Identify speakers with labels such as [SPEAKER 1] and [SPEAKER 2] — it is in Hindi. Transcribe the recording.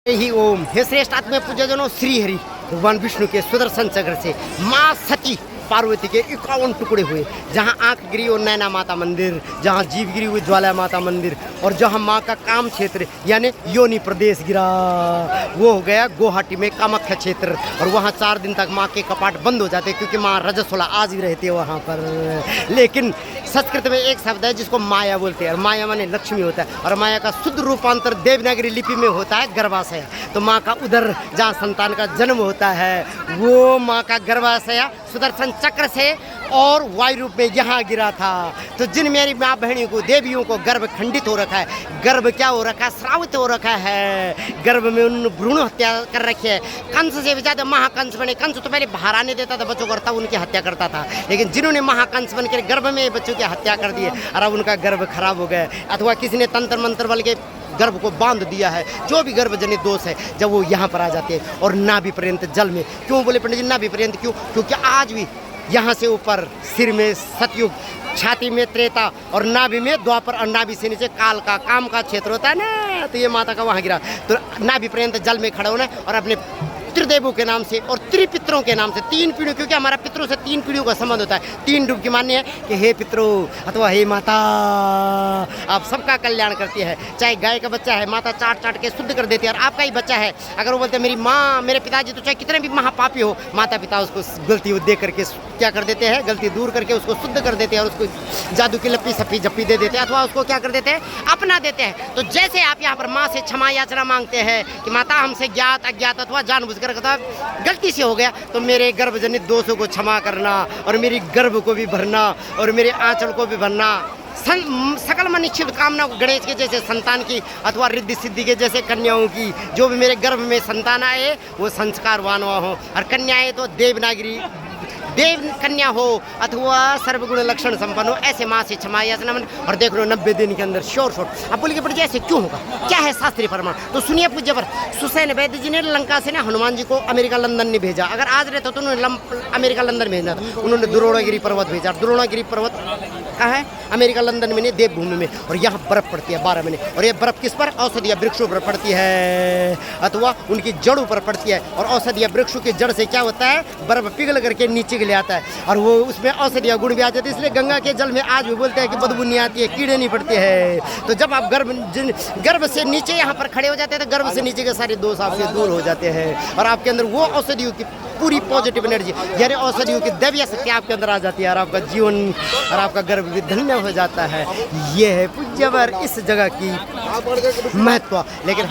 [SPEAKER 1] ही ओम। हे श्रेष्ठ आत्मा पूज्यजनों, श्री हरि भगवान विष्णु के सुदर्शन चक्र से माँ सती पार्वती के 51 टुकड़े हुए, जहाँ आंख गिरी वो नैना माता मंदिर, जहाँ जीव गिरी हुई ज्वाला माता मंदिर, और जहाँ माँ का काम क्षेत्र यानी योनि प्रदेश गिरा वो हो गया गुवाहाटी में कामाख्या क्षेत्र। और वहाँ 4 दिन तक माँ के कपाट बंद हो जाते क्योंकि माँ रजस्वला आज भी रहती है वहाँ पर। लेकिन संस्कृत में एक शब्द है जिसको माया बोलते हैं, और माया माने लक्ष्मी होता है, और माया का शुद्ध रूपांतर देवनागरी लिपि में होता है गर्भाशय। तो माँ का उधर जहाँ संतान का जन्म होता है वो माँ का गर्भाशय सुदर्शन चक्र से और वायु रूप में यहाँ गिरा था। तो जिन मेरी माँ बहनियों को देवियों को गर्भ खंडित हो रखा है, गर्भ क्या हो रखा है, श्रावित हो रखा है, गर्भ में उन भ्रूण हत्या कर रखी है। कंस से भी ज़्यादा महाकंस बने। कंस तो पहले बाहर आने देता था बच्चों को, तब उनकी हत्या करता था, लेकिन जिन्होंने महाकंस बन के गर्भ में बच्चों की हत्या कर दी और अब उनका गर्भ खराब हो गया, अथवा किसी ने तंत्र मंत्र बल के गर्भ को बांध दिया है, जो भी गर्भजनित दोष है, जब वो यहाँ पर आ जाते हैं और नाभि पर्यंत जल में। क्यों बोले पंडित जी नाभि पर्यंत क्यों? क्योंकि आज भी यहाँ से ऊपर सिर में सतयुग, छाती में त्रेता और नाभि में द्वापर, और नाभि से नीचे काल का काम का क्षेत्र होता है ना, तो ये माता का वहाँ गिरा। तो नाभि पर्यंत जल में खड़ा होना और अपने त्रिदेवों के नाम से और त्रिपितरों के नाम से 3 पीढ़ियों, क्योंकि हमारा पितरों से 3 पीढ़ियों का संबंध होता है। 3 डुबकी मान्य है कि हे पितरों अथवा हे माता आप सबका कल्याण करती है। चाहे गाय का बच्चा है, माता चाट चाट के शुद्ध कर देती है, और आपका ही बच्चा है, अगर वो बोलते हैं मेरी माँ मेरे पिताजी, तो चाहे कितने भी महापापी हो, माता पिता उसको गलती दे करके क्या कर देते हैं, गलती दूर करके उसको शुद्ध कर देते हैं, और उसको जादू की लप्पी सप्पी जप्पी दे देते हैं, अथवा उसको क्या कर देते हैं, अपना देते हैं। तो जैसे आप यहाँ पर माँ से क्षमा याचना मांगते हैं कि माता हमसे ज्ञात अज्ञात अथवा जानबूझकर गलती से हो गया, तो मेरे गर्भजनित दोषों को क्षमा करना, और मेरी गर्भ को भी भरना, और मेरे आंचल को भी भरना। सकल मनिश्चित कामना गणेश के जैसे संतान की, अथवा रिद्धि सिद्धि के जैसे कन्याओं की, जो भी मेरे गर्भ में संतान आए वो संस्कारवान हो, और कन्याएं तो देवनागरी देव कन्या हो अथवा सर्वगुण लक्षण संपन्न हो, ऐसे माँ से क्षमा याचना। और देख लो 90 दिन के अंदर श्योर शॉट। अब बोलिए पड़ ऐसे क्यों होगा, क्या है शास्त्रीय प्रमाण? तो सुनिए पूज्य पर सुसैन वैद्य जी ने लंका से ना हनुमान जी को अमेरिका लंदन ने भेजा। अगर आज रहता तो उन्होंने अमेरिका लंदन भेजना था, उन्होंने द्रोणागिरी पर्वत भेजा। द्रोणागिरी पर्वत कहाँ है? अमेरिका लंदन में नहीं, देवभूमि में, और यहाँ बर्फ पड़ती है 12 महीने। और ये बर्फ किस पर? औषधीय वृक्षों पर पड़ती है, अथवा उनकी जड़ों पर पड़ती है। और औषधीय वृक्षों की जड़ से क्या होता है, बर्फ पिघल करके नीचे के लिए आता है, और वो उसमें औषधीय गुण भी आ जाते हैं। इसलिए गंगा के जल में आज भी बोलते हैं कि बदबू नहीं आती है, कीड़े नहीं पड़ते हैं। तो जब आप गर्भ से नीचे यहाँ पर खड़े हो जाते हैं, तो गर्भ से नीचे के सारे दोष आपसे दूर हो जाते हैं, और आपके अंदर वो औषधियों की पूरी पॉजिटिव एनर्जी यानी औषधियों की दैवीय शक्ति आपके अंदर आ जाती है, और आपका जीवन और आपका गर्भ भी धन्य हो जाता है। ये है पूज्यवर इस जगह की महत्व। लेकिन